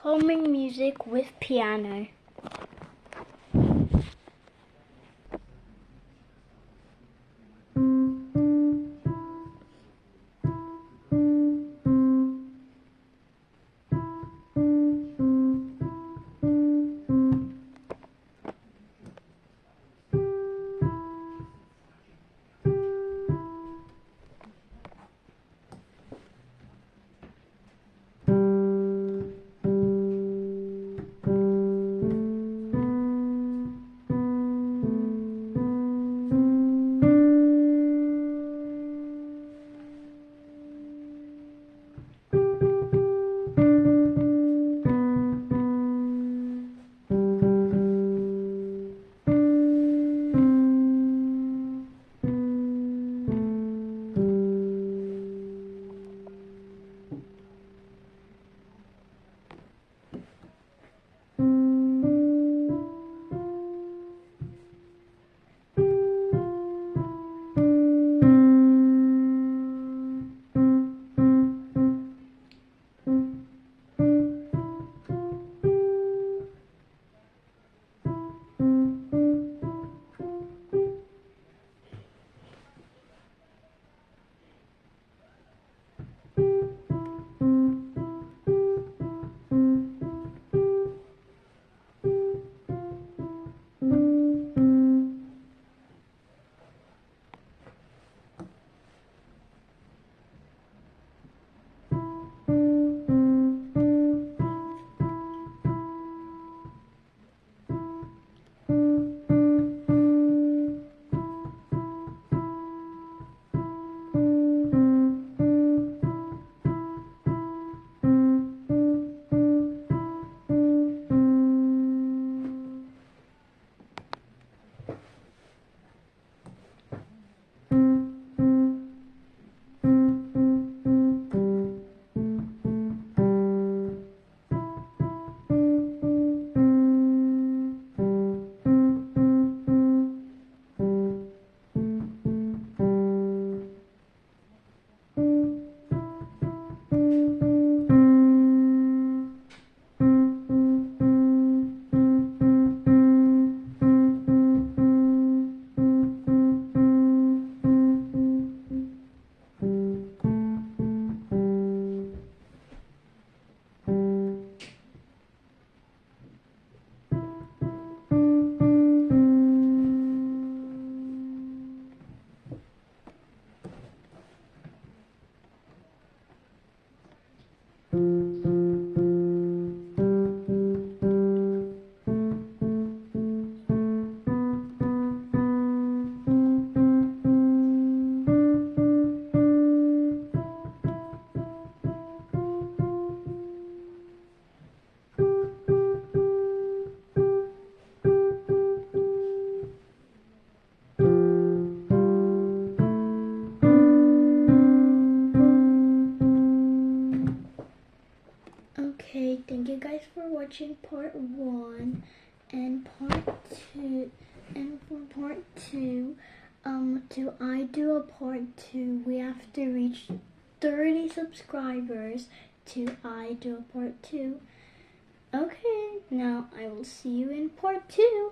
Calming music with piano. Okay, thank you guys for watching part 1 and part 2. And for part 2, do I do a part 2? We have to reach 30 subscribers to I do a part 2. Okay, now I will see you in part 2.